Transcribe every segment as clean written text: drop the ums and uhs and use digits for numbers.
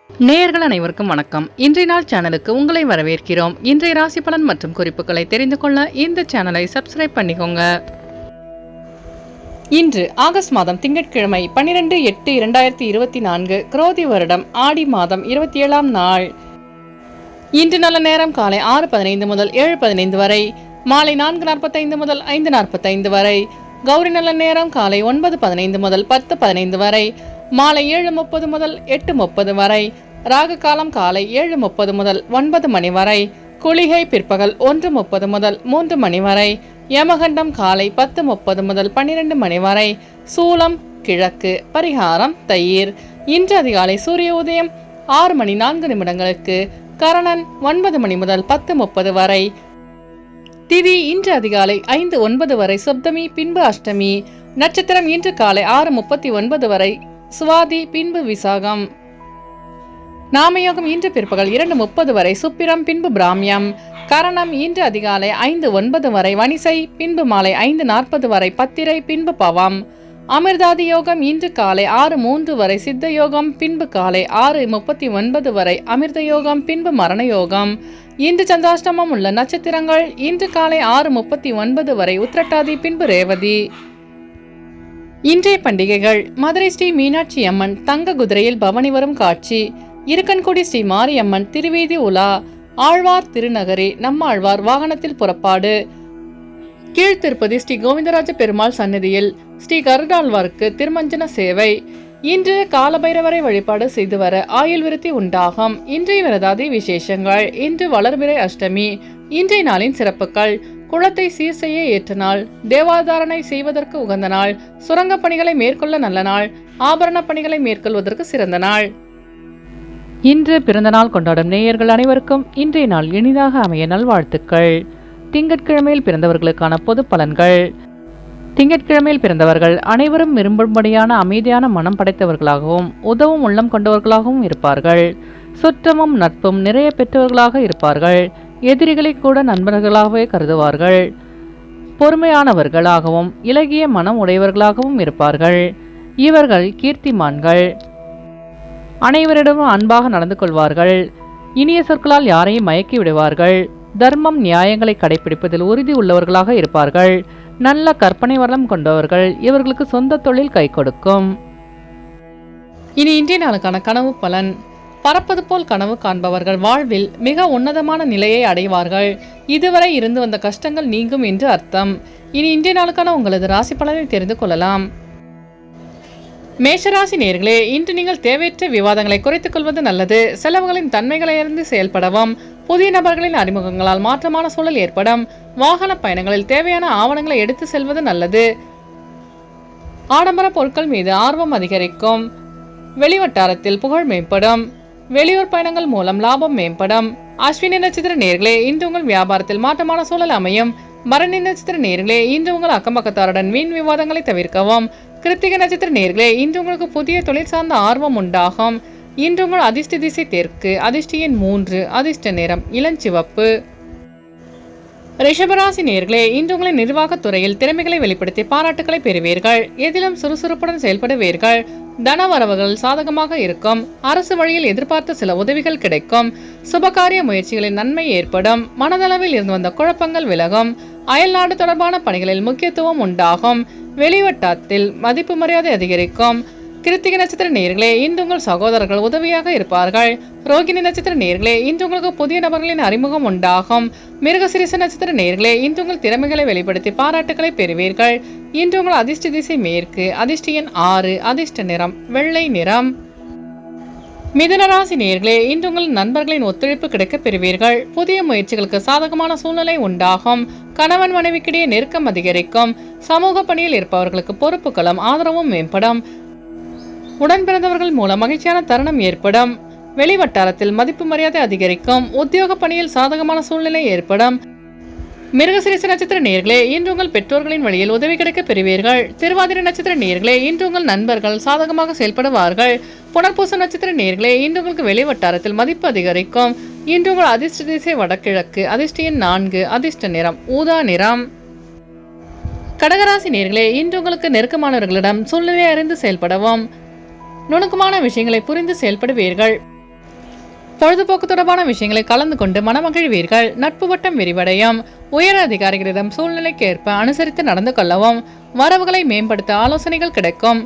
நேயர்கள் அனைவருக்கும் வணக்கம். இன்றைய நாள் சேனலுக்கு உங்களை வரவேற்கிறோம். இன்றைய ராசி பலன் மற்றும் குறிப்புகளை தெரிந்து கொள்ள இந்த சேனலை சப்ஸ்கிரைப் பண்ணிக்கோங்க. இன்று ஆகஸ்ட் மாதம் திங்கட்கிழமை 12/8/2024 குரோதி வருடம் ஆடி மாதம் 27ஆம் நாள். இன்று நல்ல நேரம் காலை 6:15 முதல் 7:15 வரை, மாலை 4:45 முதல் 5:45 வரை. கௌரி நல்ல நேரம் காலை 9:15 முதல் 10:15 வரை, மாலை 7:30 முதல் 8:30 வரை. ராகு காலம் காலை 7:30 முதல் 9 மணி வரை. குளிகை பிற்பகல் 1:30 முதல் 3 மணி வரை. யமகண்டம் காலை 10:30 முதல் 12 மணி வரை. சூலம் கிழக்கு. பரிகாரம் தயிர். இன்று அதிகாலை சூரிய உதயம் 6:04 கரணன் 9 மணி முதல் 10:30 வரை. திதி இன்று அதிகாலை 5:09 வரை. சப்தமி பின்பு அஷ்டமி. நட்சத்திரம் இன்று காலை 6:39 வரை சுவாதி பின்பு விசாகம். நாமயோகம் இன்று பிற்பகல் 2:30 வரை. சுப்பிரம் பின்பு பிராமியம். கரணம் இன்று அதிகாலை 5:09 வரை. வனிசை பின்பு மாலை 5:40 வரை. பத்திரை பின்பு பவம். அமிர்தாதி யோகம் இன்று காலை 6:03 வரை. சித்த யோகம் பின்பு காலை 6:39 வரை. அமிர்த யோகம் பின்பு மரண யோகம். இன்று சந்திராஷ்டமம் உள்ள நட்சத்திரங்கள் இன்று காலை 6:39 வரை. உத்திரட்டாதி பின்பு ரேவதி. இன்றைய பண்டிகைகள்: மதுரை ஸ்ரீ மீனாட்சி அம்மன் தங்க குதிரையில் பவனி வரும் காட்சி. இருக்கன்குடி ஸ்ரீ மாரியம்மன் திருவீதி உலா. ஆழ்வார் திருநகரி நம்மாழ்வார் வாகனத்தில் புறப்பாடு. கீழ்த்திருப்பதி ஸ்ரீ கோவிந்தராஜ பெருமாள் சன்னதியில் ஸ்ரீ கருடாழ்வாருக்கு திருமஞ்சன சேவை. இன்று காலபைரவரை வழிபாடு செய்து வர ஆயுள் விருத்தி உண்டாகும். இன்றைய விரதாதி விசேஷங்கள்: இன்று வளர்பிறை அஷ்டமி. இன்றைய நாளின் சிறப்புகள்: குளத்தை சீர் செய்ய ஏற்ற நாள், தேவாதாரணை செய்வதற்கு உகந்த நாள், சுரங்க பணிகளை மேற்கொள்ள நல்ல நாள், ஆபரண பணிகளை மேற்கொள்வதற்கு சிறந்த நாள். இன்று பிறந்த நாள் கொண்டாடும் நேயர்கள் அனைவருக்கும் இன்றைய நாள் இனிதாக அமைய நல்வாழ்த்துக்கள். திங்கட்கிழமையில் பிறந்தவர்களுக்கான பொது பலன்கள். திங்கட்கிழமையில் பிறந்தவர்கள் அனைவரும் விரும்பும்படியான அமைதியான மனம் படைத்தவர்களாகவும் உதவும் உள்ளம் கொண்டவர்களாகவும் இருப்பார்கள். சுற்றமும் நட்பும் நிறைய பெற்றவர்களாக இருப்பார்கள். எதிரிகளை கூட நண்பர்களாகவே கருதுவார்கள். பொறுமையானவர்களாகவும் இலகிய மனம் உடையவர்களாகவும் இருப்பார்கள். இவர்கள் கீர்த்திமான்கள். அனைவரிடமும் அன்பாக நடந்து கொள்வார்கள். இனிய சொற்களால் யாரையும் மயக்கி விடுவார்கள். தர்மம் நியாயங்களை கடைபிடிப்பதில் உறுதி உள்ளவர்களாக இருப்பார்கள். நல்ல கற்பனை வளம் கொண்டவர்கள். இவர்களுக்கு சொந்த தொழில் கை கொடுக்கும். இனி இன்றைய நாளுக்கான கனவு பலன். பறப்பது போல் கனவு காண்பவர்கள் வாழ்வில் மிக உன்னதமான நிலையை அடைவார்கள். இதுவரை இருந்து வந்த கஷ்டங்கள் நீங்கும் என்று அர்த்தம். இனி இன்றைய நாளுக்கான உங்களது ராசி பலனை தெரிந்து கொள்ளலாம். மேஷராசி நேயர்களே, இன்று நீங்கள் தேவையற்ற விவாதங்களை குறைத்துக் கொள்வது நல்லது. செலவுகளின் தன்மைகளை அறிந்து செயல்படவும். புதிய நபர்களின் அறிமுகங்களால் மாற்றமான சூழல் ஏற்படும். வாகன பயணங்களில் தேவையான ஆவணங்களை எடுத்து செல்வது நல்லது. ஆடம்பர பொருட்கள் மீது ஆர்வம் அதிகரிக்கும். வெளிவட்டாரத்தில் புகழ் மேம்படும். வெளியூர் பயணங்கள் மூலம் லாபம் மேம்படும். அஸ்வினி நட்சத்திர நேயர்களே, இன்று உங்கள் வியாபாரத்தில் மாற்றமான சூழல் அமையும். பரணி நட்சத்திர நேயர்களே, இன்று உங்கள் அக்கம்பக்கத்தாருடன் வீண் விவாதங்களை தவிர்க்கவும். கிருத்திகை நட்சத்திர நேயர்களே, இன்று உங்களுக்கு புதிய தொழில் சார்ந்த ஆர்வம் உண்டாகும். இன்று உங்கள் அதிர்ஷ்ட திசை தெற்கு. அதிர்ஷ்ட எண் 3. அதிர்ஷ்ட நிறம் இளஞ்சிவப்பு. ரிஷபராசி நேயர்களே, இன்று உங்களின் நிர்வாகத் துறையில் திறமைகளை வெளிப்படுத்தி பாராட்டுகளை பெறுவீர்கள். எதிலும் சுறுசுறுப்புடன் செயல்படுவீர்கள். தனவரவுகள் சாதகமாக இருக்கும். அரசு வழியில் எதிர்பார்த்த சில உதவிகள் கிடைக்கும். சுபகாரிய முயற்சிகளின் நன்மை ஏற்படும். மனதளவில் இருந்து வந்த குழப்பங்கள் விலகும். அயல்நாடு தொடர்பான பணிகளில் முக்கியத்துவம் உண்டாகும். வெளிவட்டாரத்தில் மதிப்பு மரியாதை அதிகரிக்கும். கிருத்திகை நட்சத்திர நேயர்களே, இன்று உங்கள் சகோதரர்கள் உதவியாக இருப்பார்கள். ரோகிணி நட்சத்திர நேயர்களே, இன்று உங்களுக்கு புதிய நபர்களின் அறிமுகம் உண்டாகும். மிருகசிரிச நட்சத்திர நேயர்களே, இன்று உங்கள் திறமைகளை வெளிப்படுத்தி பாராட்டுகளை பெறுவீர்கள். இன்று உங்கள் அதிர்ஷ்ட திசை மேற்கு. அதிர்ஷ்ட எண் 6. அதிர்ஷ்ட நிறம் வெள்ளை நிறம். மிதுனராசி நேயர்களே, இன்று உங்கள் நண்பர்களின் ஒத்துழைப்பு கிடைக்க பெறுவீர்கள். புதிய முயற்சிகளுக்கு சாதகமான சூழ்நிலை உண்டாகும். கணவன் மனைவிக்கிடையே நெருக்கம் அதிகரிக்கும். சமூக பணியில் இருப்பவர்களுக்கு பொறுப்புகளும் ஆதரவும் மேம்படும். உடன் பிறந்தவர்கள் மூலம் மகிழ்ச்சியான தருணம் ஏற்படும். வெளிவட்டாரத்தில் மதிப்பு மரியாதை அதிகரிக்கும். உத்தியோக பணியில் சாதகமான சூழ்நிலை ஏற்படும். மிருகசிரிச நட்சத்திர நேயர்களே, இன்று உங்கள் பெற்றோர்களின் வழியில் உதவி கிடைக்க பெறுவீர்கள். திருவாதிரை நட்சத்திர நேயர்களே, இன்று உங்கள் நண்பர்கள் சாதகமாக செயல்படுவார்கள். புனர்பூச நட்சத்திர நேயர்களே, இன்று உங்களுக்கு வெளிவட்டாரத்தில் மதிப்பு அதிகரிக்கும். இன்று உங்கள் அதிர்ஷ்ட திசை வடகிழக்கு. அதிர்ஷ்ட எண் 4. அதிர்ஷ்ட நிறம் ஊதா நிறம். கடகராசி நேயர்களே, இன்று உங்களுக்கு நெருக்கமானவர்களிடம் சூழ்நிலை அறிந்து செயல்படவும். நுணுக்கமான விஷயங்களை புரிந்து செயல்படுவீர்கள். பொழுதுபோக்கு தொடர்பான விஷயங்களை கலந்து கொண்டு மனமகிழ்வீர்கள். நட்பு வட்டம் விரிவடையும். உயர் அதிகாரிகளிடம் சூழ்நிலைக்கு ஏற்ப அனுசரித்து நடந்து கொள்ளவும். வரவுகளை மேம்படுத்த ஆலோசனைகள் கிடைக்கும்.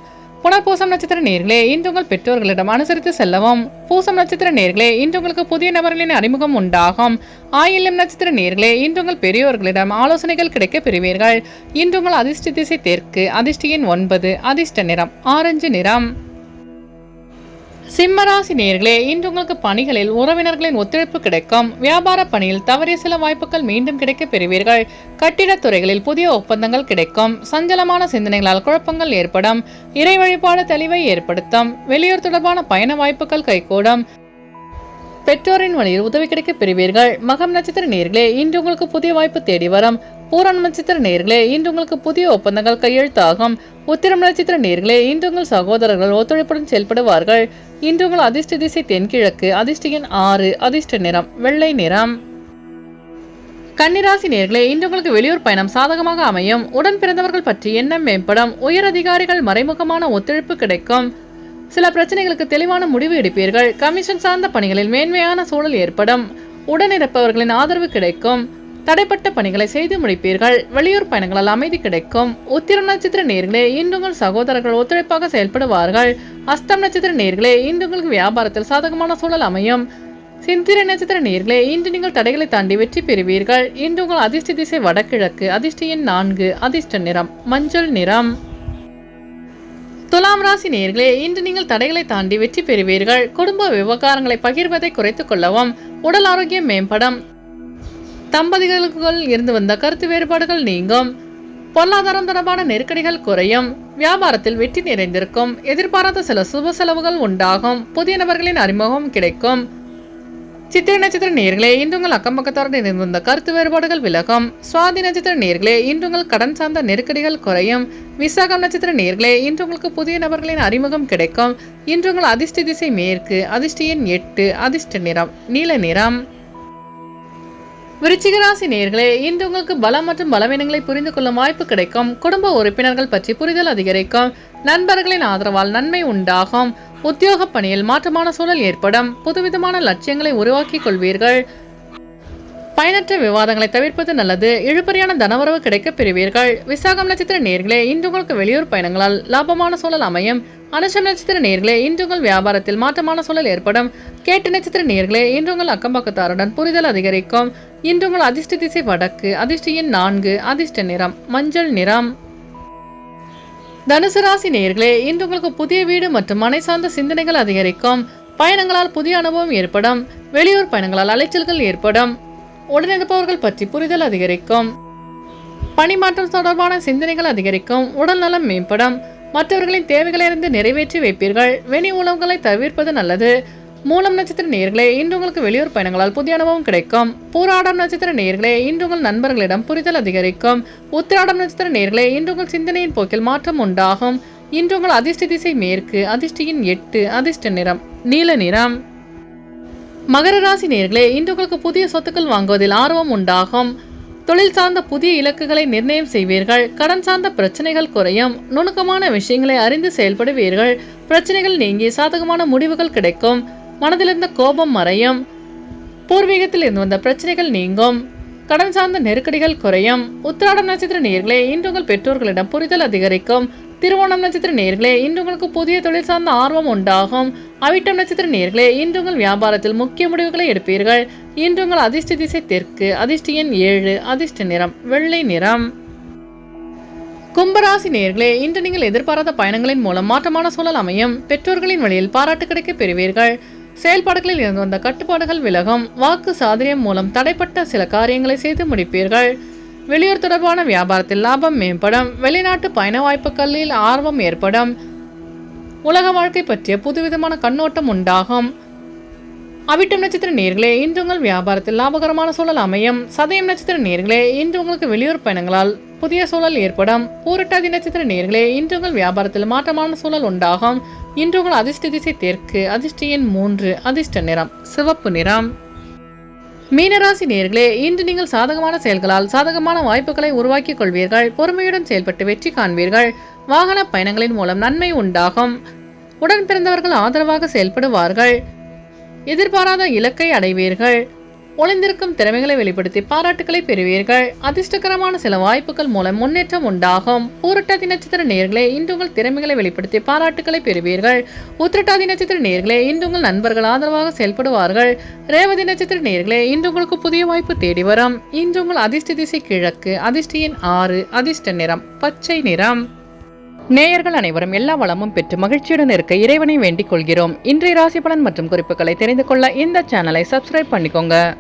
புனர்பூசம் நட்சத்திர நேயர்களே, இன்று உங்கள் பெற்றோர்களிடம் அனுசரித்து செல்லவும். பூசம் நட்சத்திர நேயர்களே, இன்று உங்களுக்கு புதிய நபர்களின் அறிமுகம் உண்டாகும். ஆயில்யம் நட்சத்திர நேயர்களே, இன்று உங்கள் பெரியோர்களிடம் ஆலோசனைகள் கிடைக்க பெறுவீர்கள். இன்று உங்கள் அதிர்ஷ்ட திசை தெற்கு. அதிர்ஷ்ட எண் 9. அதிர்ஷ்ட நிறம் ஆரஞ்சு நிறம். சிம்மராசி நேயர்களே, இன்று உங்களுக்கு பணிகளில் உறவினர்களின் ஒத்துழைப்பு கிடைக்கும். வியாபார பணியில் தவறிய சில வாய்ப்புகள் மீண்டும் கிடைக்க பெறுவீர்கள். கட்டிடத் துறைகளில் புதிய ஒப்பந்தங்கள் கிடைக்கும். சஞ்சலமான சிந்தனைகளால் குழப்பங்கள் ஏற்படும். இறை வழிபாடு தெளிவை ஏற்படுத்தும். வெளியூர் தொடர்பான பயண வாய்ப்புகள் கைகூடும். பெற்றோரின் வழியில் உதவி கிடைக்க பெறுவீர்கள். மகம் நட்சத்திர நேயர்களே, இன்று உங்களுக்கு புதிய வாய்ப்பு தேடி வரும். பூரம் நட்சத்திர நேயர்களே, இன்று உங்களுக்கு புதிய ஒப்பந்தங்கள் கையெழுத்தாகும். உத்திரம் நட்சத்திர நேயர்களே, இன்று உங்கள் சகோதரர்கள் ஒத்துழைப்புடன் செயல்படுவார்கள். இன்று உங்கள் அதிர்ஷ்ட திசை தென்கிழக்கு. அதிர்ஷ்ட எண் 6. அதிர்ஷ்ட நிறம் வெள்ளை நிறம். கன்னிராசி நேயர்களே, இன்று உங்களுக்கு வெளியூர் பயணம் சாதகமாக அமையும். உடன் பிறந்தவர்கள் பற்றி எண்ணம் மேம்படும். உயர் அதிகாரிகள் மறைமுகமான ஒத்துழைப்பு கிடைக்கும். சில பிரச்சனைகளுக்கு தெளிவான முடிவு எடுப்பீர்கள். கமிஷன் சார்ந்த பணிகளில் மேன்மையான சூழல் ஏற்படும். உடனிருப்பவர்களின் ஆதரவு கிடைக்கும். தடைப்பட்ட பணிகளை செய்து முடிப்பீர்கள். வெளியூர் பயணங்களால் அமைதி கிடைக்கும். உத்திரம் நட்சத்திர நேயர்களே, இன்று உங்கள் சகோதரர்கள் ஒத்துழைப்பாக செயல்படுவார்கள். அஸ்தம் நட்சத்திர நேயர்களே, இன்று உங்களுக்கு வியாபாரத்தில் சாதகமான சூழல் அமையும். சித்திரை நட்சத்திர நேயர்களே, இன்று நீங்கள் தடைகளை தாண்டி வெற்றி பெறுவீர்கள். இன்று உங்கள் அதிர்ஷ்ட திசை வடகிழக்கு. அதிர்ஷ்ட எண் 4. அதிர்ஷ்ட நிறம் மஞ்சள் நிறம். துலாம் ராசி நேயர்களே, இன்று நீங்கள் தடைகளை தாண்டி வெற்றி பெறுவீர்கள். குடும்ப விவகாரங்களை பகிர்வதை குறைத்துக் கொள்ளவும். உடல் ஆரோக்கியம் மேம்படும். தம்பதிகளுக்குள் இருந்து வந்த கருத்து வேறுபாடுகள் நீங்கும். பொருளாதாரம் தொடர்பான நெருக்கடிகள் குறையும். வியாபாரத்தில் வெற்றி நிறைந்திருக்கும். எதிர்பாராத சில சுப செலவுகள் உண்டாகும். புதிய நபர்களின் அறிமுகம் கிடைக்கும். சித்திரை நட்சத்திர நேயர்களே, இன்று உங்கள் அக்கம் பக்கத்தாருடன் இருந்து வந்த கருத்து வேறுபாடுகள் விலகும். சுவாதி நட்சத்திர நேயர்களே, இன்று உங்கள் கடன் சார்ந்த நெருக்கடிகள் குறையும். விசாகம் நட்சத்திர நேயர்களே, இன்று உங்களுக்கு புதிய நபர்களின் அறிமுகம் கிடைக்கும். இன்று உங்கள் அதிர்ஷ்ட திசை மேற்கு. அதிர்ஷ்ட எண் 8. அதிர்ஷ்ட நிறம் நீல நிறம். விருச்சிக ராசி நேயர்களே, இன்று உங்களுக்கு பலம் மற்றும் பலவீனங்களை புரிந்து கொள்ளும் வாய்ப்பு கிடைக்கும். குடும்ப உறுப்பினர்கள் பற்றி புரிதல் அதிகரிக்கும். நண்பர்களின் ஆதரவால் நன்மை உண்டாகும். உத்தியோக பணியில் மாற்றமான சூழல் ஏற்படும். புதுவிதமான லட்சியங்களை உருவாக்கி கொள்வீர்கள். பயனற்ற விவாதங்களை தவிர்ப்பது நல்லது. இழுபறியான தனவரவு கிடைக்க பெறுவீர்கள். விசாகம் நட்சத்திர நேயர்களே, இன்று உங்களுக்கு வெளியூர் பயணங்களால் லாபமான சூழல் அமையும். அனுஷம் நட்சத்திர நேயர்களே, இன்று உங்கள் வியாபாரத்தில் மாற்றமான சூழல் ஏற்படும். கேட்டு நட்சத்திர நேயர்களே, இன்று உங்கள் அக்கம் பக்கத்தாருடன் புரிதல் அதிகரிக்கும். இன்று உங்கள் அதிர்ஷ்ட திசை வடக்கு. அதிர்ஷ்ட எண் 4. அதிர்ஷ்ட நிறம் மஞ்சள் நிறம். தனுசு ராசி நேயர்களே, இன்று உங்களுக்கு புதிய வீடு மற்றும் மனை சார்ந்த சிந்தனைகள் அதிகரிக்கும். பயணங்களால் புதிய அனுபவம் ஏற்படும். வெளியூர் பயணங்களால் அலைச்சல்கள் ஏற்படும். உடனிருப்பவர்கள் பற்றி புரிதல் அதிகரிக்கும். பணிமாற்றம் தொடர்பான சிந்தனைகள் அதிகரிக்கும். உடல் நலம் மேம்படும். மற்றவர்களின் தேவைகளிலிருந்து நிறைவேற்றி வைப்பீர்கள். வெளி உணவுகளை தவிர்ப்பது நல்லது. மூலம் நட்சத்திர நேயர்களே, இன்று உங்களுக்கு வெளியூர் பயணங்களால் புதிய அனுபவம் கிடைக்கும். பூராடம் நட்சத்திர நேயர்களே, இன்று உங்கள் நண்பர்களிடம் புரிதல் அதிகரிக்கும். உத்திராடம் நட்சத்திர நேயர்களே, இன்று உங்கள் சிந்தனையின் போக்கில் மாற்றம் உண்டாகும். இன்று உங்கள் அதிர்ஷ்ட திசை மேற்கு. அதிர்ஷ்ட எண் 8. அதிர்ஷ்ட நிறம் நீல நிறம். மகர ராசி நேயர்களே, இன்று உங்களுக்கு புதிய சொத்துக்கள் வாங்குவதில் ஆர்வம் உண்டாகும். தொழில் சார்ந்த புதிய இலக்குகளை நிர்ணயம் செய்வீர்கள். கடன் சார்ந்த பிரச்சனைகள் குறையும். நுணுக்கமான விஷயங்களை அறிந்து செயல்படுவீர்கள். பிரச்சனைகள் நீங்கி சாதகமான முடிவுகள் கிடைக்கும். மனதிலிருந்த கோபம் மறையும். பூர்வீகத்தில் இருந்து வந்த பிரச்சனைகள் நீங்கும். கடன் சார்ந்த நெருக்கடிகள் குறையும். உத்திராடம் நட்சத்திர நேயர்களே, இன்று உங்கள் பெற்றோர்களிடம் புரிதல் அதிகரிக்கும். திருவோணம் நட்சத்திர நேயர்களே, இன்று உங்களுக்கு புதிய தொழில் சார்ந்த ஆர்வம் உண்டாகும். அவிட்டம் நட்சத்திர நேயர்களே, இன்று உங்கள் வியாபாரத்தில் முக்கிய முடிவுகளை எடுப்பீர்கள். இன்று உங்கள் அதிர்ஷ்ட திசை தெற்கு. அதிர்ஷ்ட எண் 7. அதிர்ஷ்ட நிறம் வெள்ளை நிறம். கும்பராசி நேயர்களே, இன்று நீங்கள் எதிர்பாராத பயணங்களின் மூலம் மாற்றமான சூழல் அமையும். பெற்றோர்களின் வழியில் பாராட்டு கிடைக்க பெறுவீர்கள். செயல்பாடுகளில் இருந்து வந்த கட்டுப்பாடுகள் விலகும். வாக்கு சாதுரியம் மூலம் தடைப்பட்ட சில காரியங்களை செய்து முடிப்பீர்கள். வெளியூர் தொடர்பான வியாபாரத்தில் லாபம் மேம்படும். வெளிநாட்டு பயண வாய்ப்புகளில் ஆர்வம் ஏற்படும். உலக வாழ்க்கை பற்றிய புதுவிதமான கண்ணோட்டம் உண்டாகும். அவிட்டம் நட்சத்திர நேயர்களே, இன்று உங்கள் வியாபாரத்தில் லாபகரமான சூழல் அமையும். சதயம் நட்சத்திர நேயர்களே, இன்று உங்களுக்கு வெளியூர் பயணங்களால் புதிய சூழல் ஏற்படும். பூரட்டாதி நட்சத்திர நேயர்களே, இன்று உங்கள் வியாபாரத்தில் மாற்றமான சூழல் உண்டாகும். இன்று உங்கள் அதிர்ஷ்ட திசை தெற்கு. அதிர்ஷ்ட எண் 3. அதிர்ஷ்ட நிறம் சிவப்பு நிறம். மீனராசி நேயர்களே, இன்று நீங்கள் சாதகமான செயல்களால் சாதகமான வாய்ப்புகளை உருவாக்கிக் கொள்வீர்கள். பொறுமையுடன் செயல்பட்டு வெற்றி காண்பீர்கள். வாகன பயணங்களின் மூலம் நன்மை உண்டாகும். உடன் பிறந்தவர்கள் ஆதரவாக செயல்படுவார்கள். எதிர்பாராத இலக்கை அடைவீர்கள். ஒளிந்திருக்கும் திறமைகளை வெளிப்படுத்தி பாராட்டுகளை பெறுவீர்கள். அதிர்ஷ்டகரமான சில வாய்ப்புகள் மூலம் முன்னேற்றம் உண்டாகும். பூரட்டாதி நட்சத்திர நேயர்களே, இன்று உங்கள் திறமைகளை வெளிப்படுத்தி பாராட்டுகளை பெறுவீர்கள். உத்திரட்டாதி நட்சத்திர நேயர்களே, இன்று உங்கள் நண்பர்கள் ஆதரவாக செயல்படுவார்கள். ரேவதி நட்சத்திர நேயர்களே, இன்று உங்களுக்கு புதிய வாய்ப்பு தேடி வரும். இன்று உங்கள் அதிர்ஷ்ட திசை கிழக்கு. அதிர்ஷ்ட எண் 6. அதிர்ஷ்ட நிறம் பச்சை நிறம். நேயர்கள் அனைவரும் எல்லா வளமும் பெற்று மகிழ்ச்சியுடன் இருக்க இறைவனை வேண்டிக் கொள்கிறோம். இன்றைய ராசி பலன் மற்றும் குறிப்புகளை தெரிந்து கொள்ள இந்த சேனலை சப்ஸ்கிரைப் பண்ணிக்கோங்க.